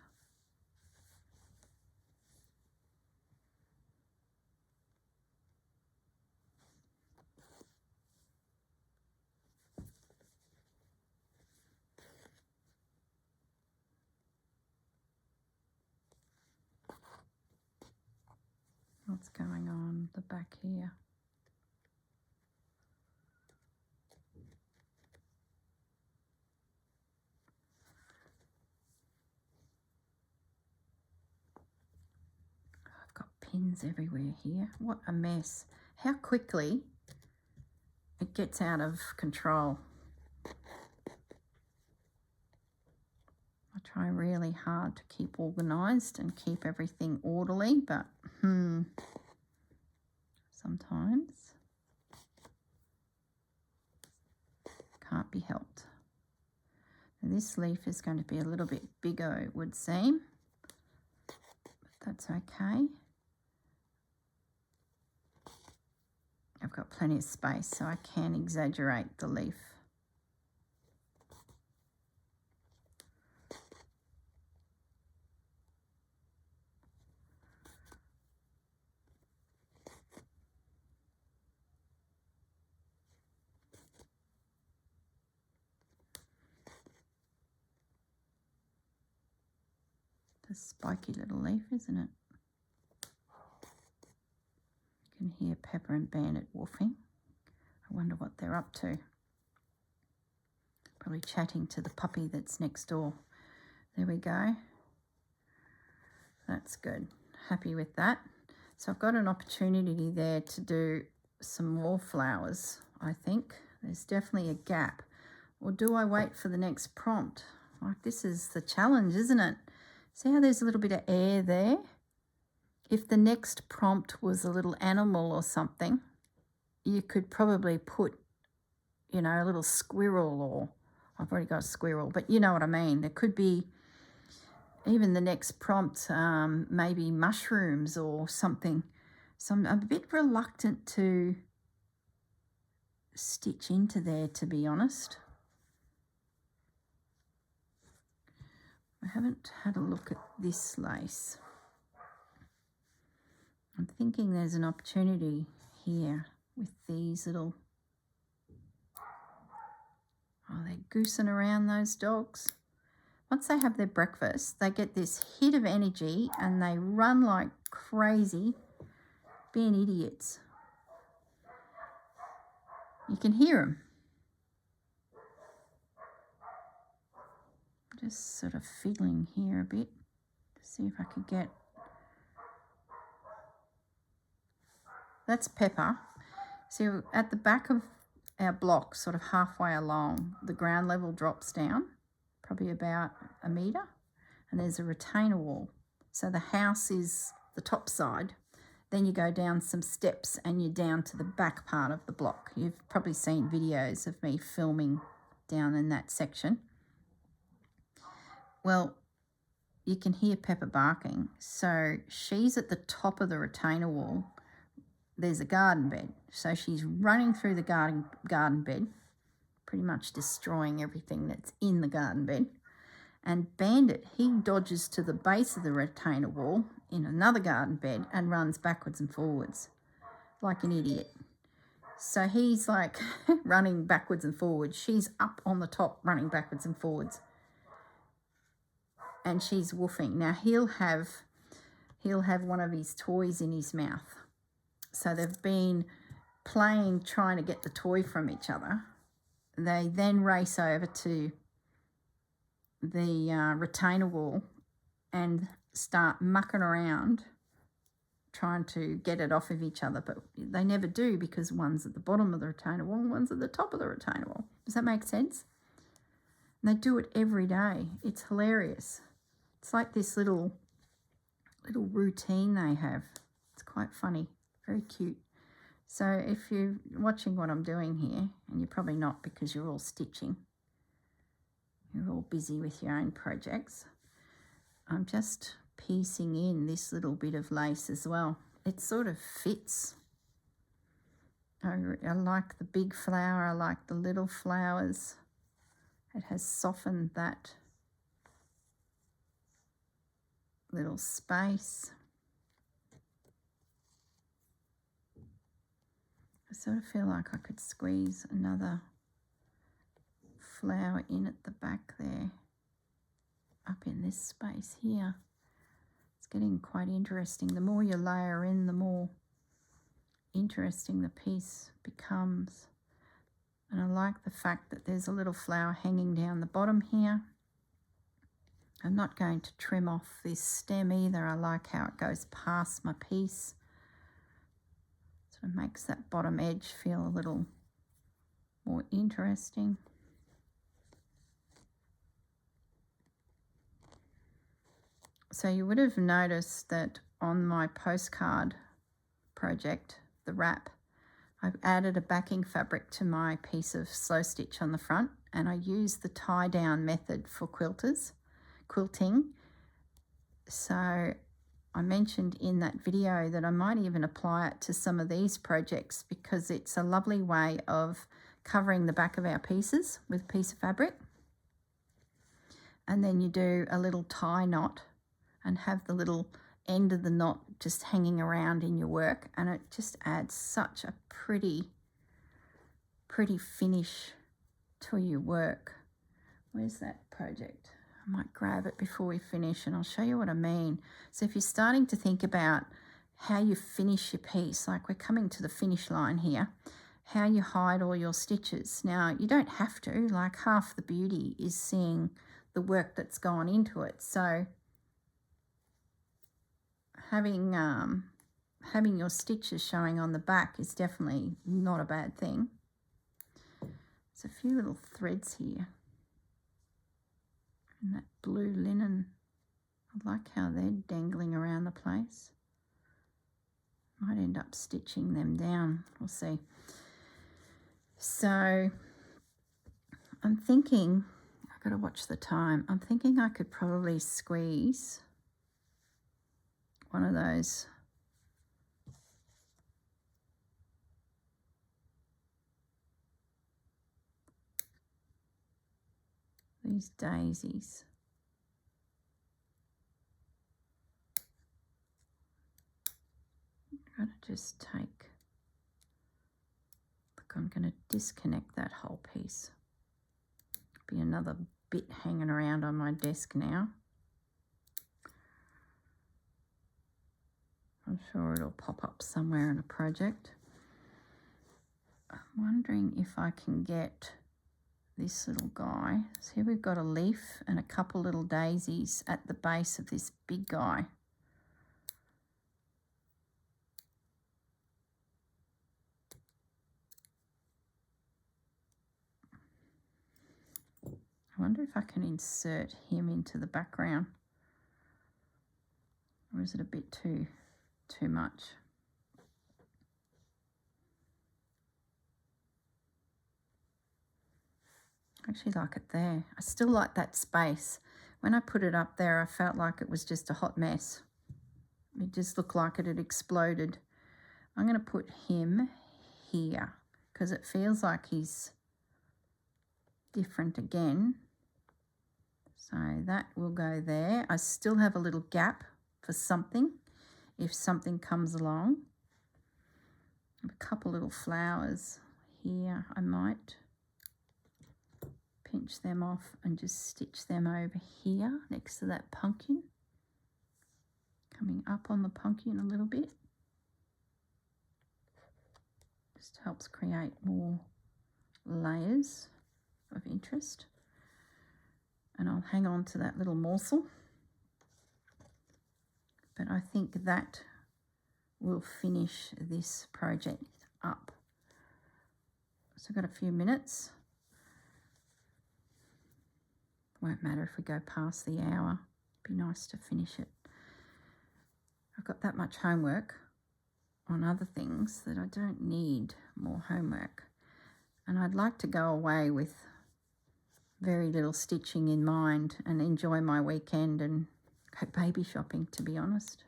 What's going on the back here? I've got pins everywhere here. What a mess. How quickly it gets out of control. I try really hard to keep organised and keep everything orderly, but sometimes can't be helped. And this leaf is going to be a little bit bigger, it would seem, but that's okay. I've got plenty of space, so I can exaggerate the leaf. A spiky little leaf, isn't it? You can hear Pepper and Bandit woofing. I wonder what they're up to. Probably chatting to the puppy that's next door. There we go. That's good. Happy with that. So I've got an opportunity there to do some more flowers, I think. There's definitely a gap. Or do I wait for the next prompt? Like, this is the challenge, isn't it? See how there's a little bit of air there? If the next prompt was a little animal or something, you could probably put, you know, a little squirrel, or I've already got a squirrel, but you know what I mean. There could be even the next prompt, maybe mushrooms or something. So I'm a bit reluctant to stitch into there, to be honest. I haven't had a look at this lace. I'm thinking there's an opportunity here with these little... Oh, they're goosing around, those dogs. Once they have their breakfast, they get this hit of energy and they run like crazy, being idiots. You can hear them. Just sort of fiddling here a bit to see if I could get... That's Pepper. So at the back of our block, sort of halfway along, the ground level drops down, probably about a metre, and there's a retainer wall. So the house is the top side. Then you go down some steps and you're down to the back part of the block. You've probably seen videos of me filming down in that section. Well, you can hear Pepper barking. So she's at the top of the retainer wall. There's a garden bed. So she's running through the garden bed, pretty much destroying everything that's in the garden bed. And Bandit, he dodges to the base of the retainer wall in another garden bed and runs backwards and forwards like an idiot. So he's like running backwards and forwards. She's up on the top running backwards and forwards. and she's woofing. Now he'll have one of his toys in his mouth. So they've been playing, trying to get the toy from each other. They then race over to the retainer wall and start mucking around trying to get it off of each other, but they never do because one's at the bottom of the retainer wall and one's at the top of the retainer wall. Does that make sense? And they do it every day. It's hilarious. It's like this little routine they have. It's quite funny, very cute. So if you're watching what I'm doing here, and you're probably not because you're all stitching, you're all busy with your own projects, I'm just piecing in this little bit of lace as well. It sort of fits. I like the big flower, I like the little flowers. It has softened that little space. I sort of feel like I could squeeze another flower in at the back there, up in this space here. It's getting quite interesting. The more you layer in, the more interesting the piece becomes. And I like the fact that there's a little flower hanging down the bottom here. I'm not going to trim off this stem either. I like how it goes past my piece. Sort of makes that bottom edge feel a little more interesting. So you would have noticed that on my postcard project, the wrap, I've added a backing fabric to my piece of slow stitch on the front, and I use the tie down method for quilting. So I mentioned in that video that I might even apply it to some of these projects because it's a lovely way of covering the back of our pieces with a piece of fabric. And then you do a little tie knot and have the little end of the knot just hanging around in your work, and it just adds such a pretty finish to your work. Where's that project? I might grab it before we finish and I'll show you what I mean. So if you're starting to think about how you finish your piece, like we're coming to the finish line here, how you hide all your stitches. Now you don't have to, like half the beauty is seeing the work that's gone into it. So having your stitches showing on the back is definitely not a bad thing. There's a few little threads here and that blue linen. I like how they're dangling around the place. Might end up stitching them down, we'll see. So I'm thinking, I've got to watch the time, I'm thinking I could probably squeeze one of these daisies. I'm going to just take, look, I'm going to disconnect that whole piece. Be another bit hanging around on my desk now. I'm sure it'll pop up somewhere in a project. I'm wondering if I can get this little guy. So here we've got a leaf and a couple little daisies at the base of this big guy. I wonder if I can insert him into the background, or is it a bit too much? I actually like it there. I still like that space. When I put it up there, I felt like it was just a hot mess. It just looked like it had exploded. I'm going to put him here because it feels like he's different again. So that will go there. I still have a little gap for something if something comes along. A couple little flowers here I might pinch them off and just stitch them over here next to that pumpkin, coming up on the pumpkin a little bit. Just helps create more layers of interest. And I'll hang on to that little morsel, but I think that will finish this project up. So I've got a few minutes. Won't matter if we go past the hour. Be nice to finish it. I've got that much homework on other things that I don't need more homework. And I'd like to go away with very little stitching in mind and enjoy my weekend and go baby shopping, to be honest.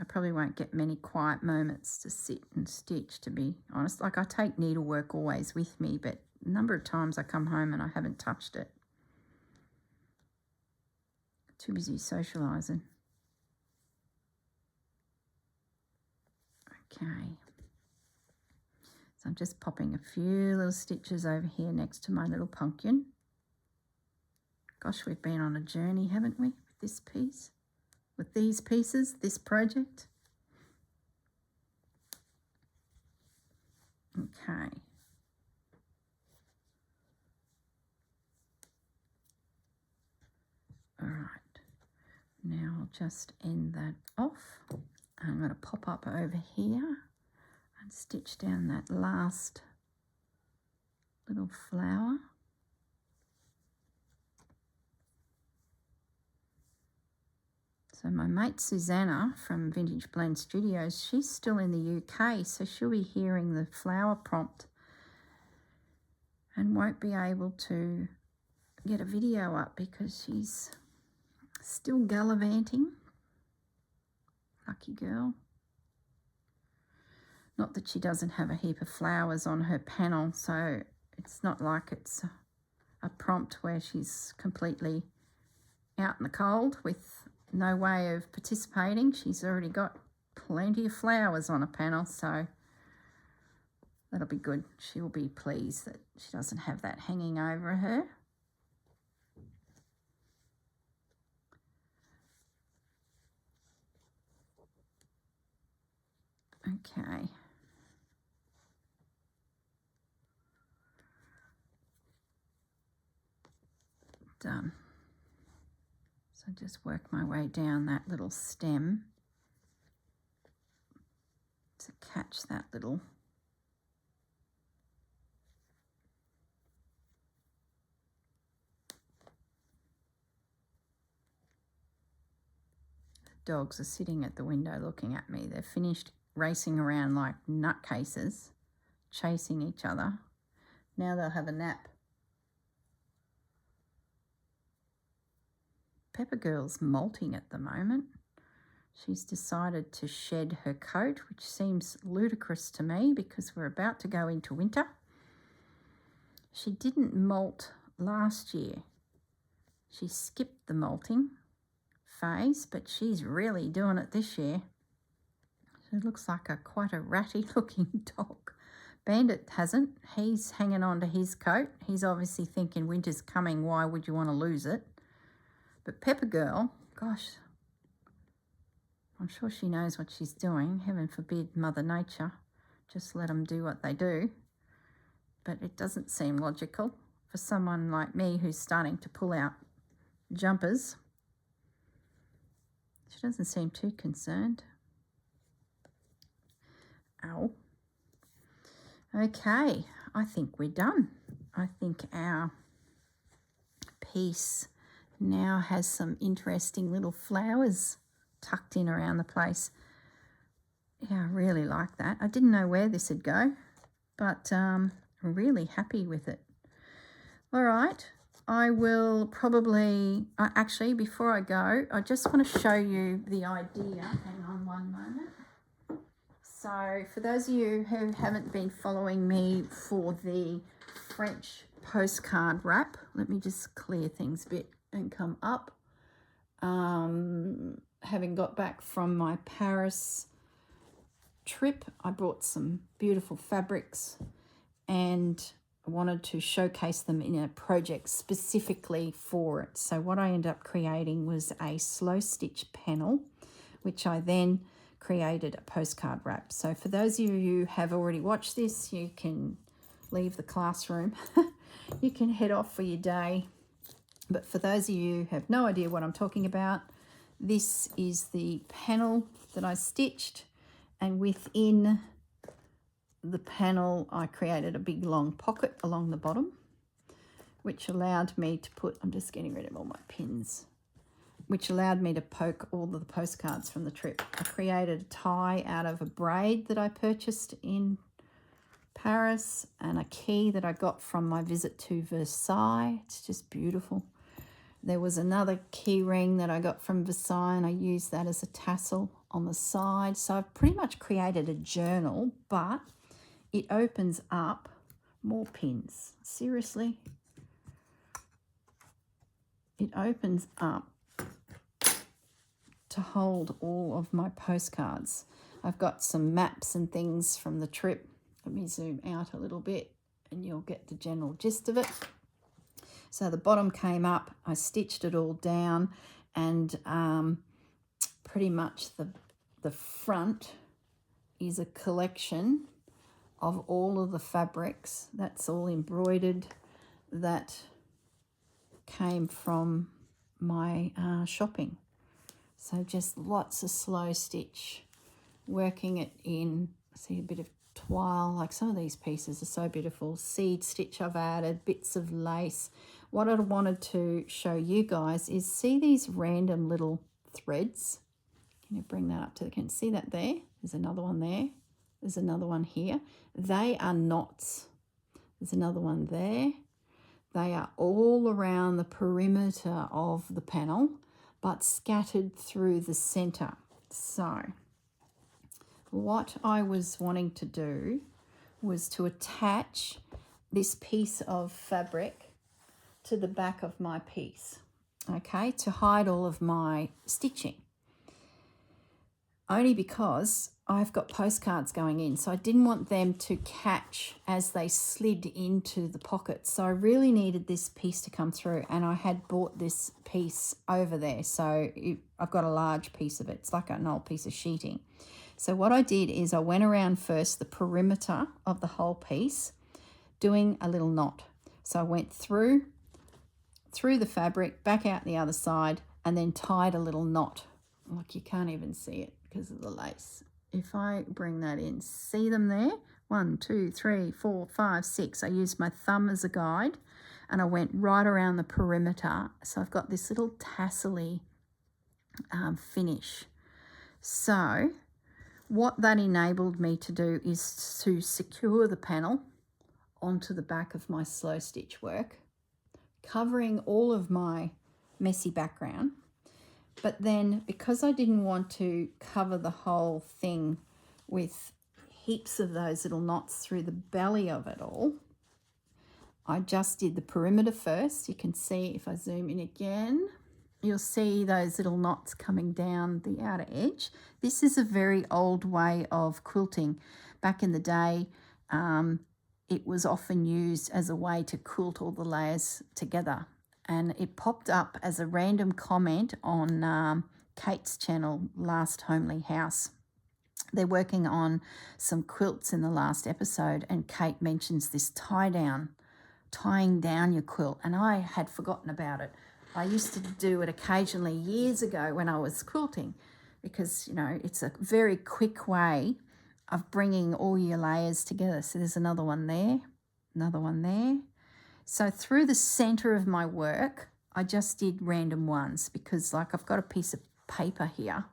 I probably won't get many quiet moments to sit and stitch, to be honest. Like, I take needlework always with me, but a number of times I come home and I haven't touched it. Too busy socialising. Okay. So I'm just popping a few little stitches over here next to my little pumpkin. Gosh, we've been on a journey, haven't we, with this piece? With these pieces, this project. Okay. All right. Now I'll just end that off. I'm going to pop up over here and stitch down that last little flower. So my mate Susanna from Vintage Blend Studios, she's still in the UK, so she'll be hearing the flower prompt and won't be able to get a video up because she's still gallivanting. Lucky girl. Not that she doesn't have a heap of flowers on her panel, so it's not like it's a prompt where she's completely out in the cold with no way of participating. She's already got plenty of flowers on a panel, so that'll be good. She will be pleased that she doesn't have that hanging over her. Okay. Done. So just work my way down that little stem to catch that little dogs are sitting at the window looking at me. They're finished racing around like nutcases, chasing each other. Now they'll have a nap. Pepper Girl's molting at the moment. She's decided to shed her coat, which seems ludicrous to me because we're about to go into winter. She didn't molt last year. She skipped the molting phase, but she's really doing it this year. She looks like quite a ratty looking dog. Bandit hasn't. He's hanging on to his coat. He's obviously thinking winter's coming. Why would you want to lose it? But Pepper Girl, gosh, I'm sure she knows what she's doing. Heaven forbid Mother Nature just let them do what they do. But it doesn't seem logical for someone like me who's starting to pull out jumpers. She doesn't seem too concerned. Ow. Okay, I think we're done. I think our piece now has some interesting little flowers tucked in around the place. Yeah, I really like that. I didn't know where this would go, but I'm really happy with it. All right, I will probably, actually, before I go, I just want to show you the idea. Hang on one moment. So for those of you who haven't been following me for the French postcard wrap, let me just clear things a bit and come up. Having got back from my Paris trip, I brought some beautiful fabrics and wanted to showcase them in a project specifically for it. So what I ended up creating was a slow stitch panel, which I then created a postcard wrap. So for those of you who have already watched this, you can leave the classroom. You can head off for your day. But for those of you who have no idea what I'm talking about, this is the panel that I stitched, and within the panel I created a big long pocket along the bottom, which allowed me to put, I'm just getting rid of all my pins, which allowed me to poke all of the postcards from the trip. I created a tie out of a braid that I purchased in Paris and a key that I got from my visit to Versailles. It's just beautiful. There was another key ring that I got from Versailles, and I used that as a tassel on the side. So I've pretty much created a journal, but it opens up more pins. Seriously, it opens up to hold all of my postcards. I've got some maps and things from the trip. Let me zoom out a little bit and you'll get the general gist of it. So the bottom came up, I stitched it all down, and pretty much the front is a collection of all of the fabrics. That's all embroidered. That came from my shopping. So just lots of slow stitch, working it in. See a bit of toile, like some of these pieces are so beautiful. Seed stitch I've added, bits of lace. What I wanted to show you guys is, see these random little threads? Can you bring that up to the camera? See that there? There's another one there. There's another one here. They are knots. There's another one there. They are all around the perimeter of the panel, but scattered through the center. So what I was wanting to do was to attach this piece of fabric to the back of my piece, okay, to hide all of my stitching. Only because I've got postcards going in, so I didn't want them to catch as they slid into the pocket. So I really needed this piece to come through, and I had bought this piece over there. So I've got a large piece of it. It's like an old piece of sheeting. So what I did is I went around first the perimeter of the whole piece, doing a little knot. So I went through the fabric, back out the other side, and then tied a little knot. Like, you can't even see it because of the lace. If I bring that in, see them there? 1, 2, 3, 4, 5, 6. I used my thumb as a guide, and I went right around the perimeter. So I've got this little tassel-y finish. So what that enabled me to do is to secure the panel onto the back of my slow stitch work, covering all of my messy background. But then, because I didn't want to cover the whole thing with heaps of those little knots through the belly of it all, I just did the perimeter first. You can see, if I zoom in again, you'll see those little knots coming down the outer edge. This is a very old way of quilting. Back in the day, it was often used as a way to quilt all the layers together. And it popped up as a random comment on Kate's channel, Last Homely House. They're working on some quilts in the last episode, and Kate mentions this tying down your quilt, and I had forgotten about it. I used to do it occasionally years ago when I was quilting, because, you know, it's a very quick way of bringing all your layers together. So there's another one there, another one there. So through the center of my work, I just did random ones, because, like, I've got a piece of paper here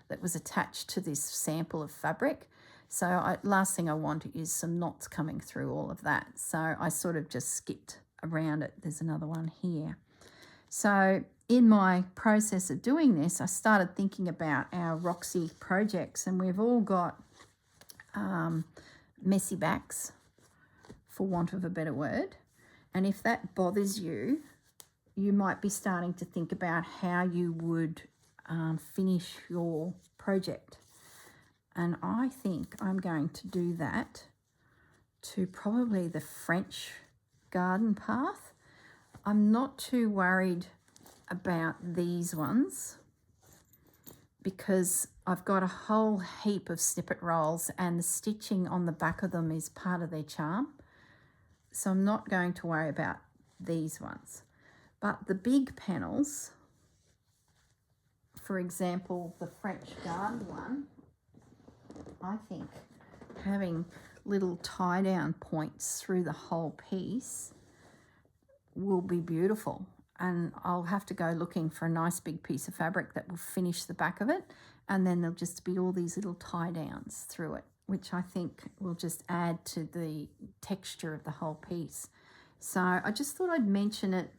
that was attached to this sample of fabric. So last thing I want is some knots coming through all of that. So I sort of just skipped around it. There's another one here. So in my process of doing this, I started thinking about our Roxy projects, and we've all got messy backs, for want of a better word. And if that bothers you, you might be starting to think about how you would finish your project. And I think I'm going to do that to probably the French garden path. I'm not too worried about these ones because I've got a whole heap of snippet rolls and the stitching on the back of them is part of their charm. So I'm not going to worry about these ones. But the big panels, for example, the French garden one, I think having little tie-down points through the whole piece will be beautiful. And I'll have to go looking for a nice big piece of fabric that will finish the back of it, and then there'll just be all these little tie-downs through it, which I think will just add to the texture of the whole piece. So I just thought I'd mention it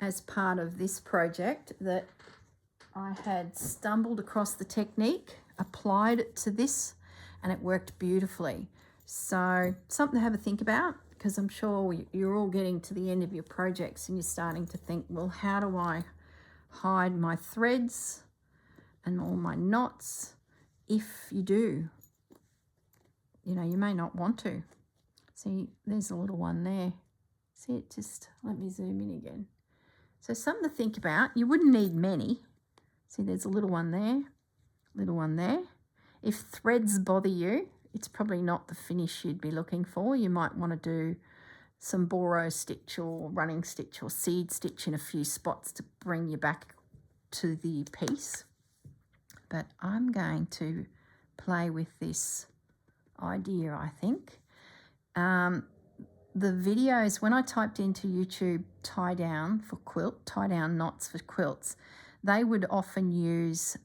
as part of this project, that I had stumbled across the technique, applied it to this, and it worked beautifully. So something to have a think about, because I'm sure you're all getting to the end of your projects and you're starting to think, well, how do I hide my threads and all my knots? If you do, you know, you may not want to. See, there's a little one there. See it, just let me zoom in again. So something to think about. You wouldn't need many. See, there's a little one there, little one there. If threads bother you, it's probably not the finish you'd be looking for. You might want to do some borrow stitch or running stitch or seed stitch in a few spots to bring you back to the piece. But I'm going to play with this idea, I think. The videos, when I typed into YouTube tie down for quilt, tie down knots for quilts, they would often use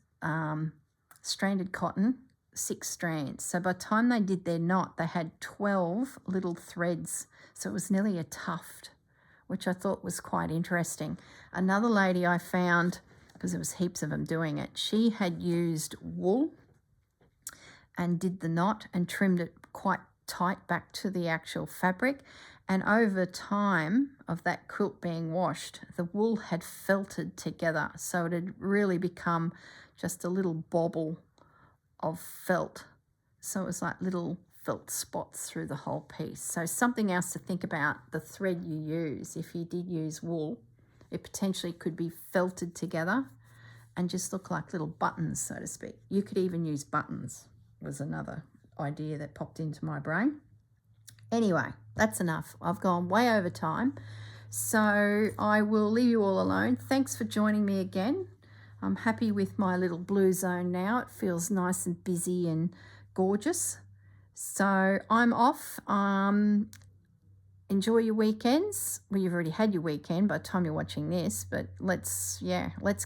stranded cotton, 6 strands. So by the time they did their knot, they had 12 little threads. So it was nearly a tuft, which I thought was quite interesting. Another lady I found, because there was heaps of them doing it, she had used wool and did the knot and trimmed it quite tight back to the actual fabric. And over time of that quilt being washed, the wool had felted together. So it had really become just a little bobble of felt. So it was like little felt spots through the whole piece. So something else to think about, the thread you use. If you did use wool, it potentially could be felted together and just look like little buttons, so to speak. You could even use buttons, was another idea that popped into my brain. Anyway, that's enough. I've gone way over time. So I will leave you all alone. Thanks for joining me again. I'm happy with my little blue zone now. It feels nice and busy and gorgeous. So I'm off. Enjoy your weekends. Well, you've already had your weekend by the time you're watching this, but let's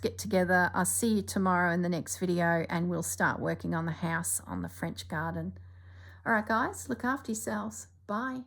get together. I'll see you tomorrow in the next video and we'll start working on the house on the French garden. All right, guys, look after yourselves. Bye.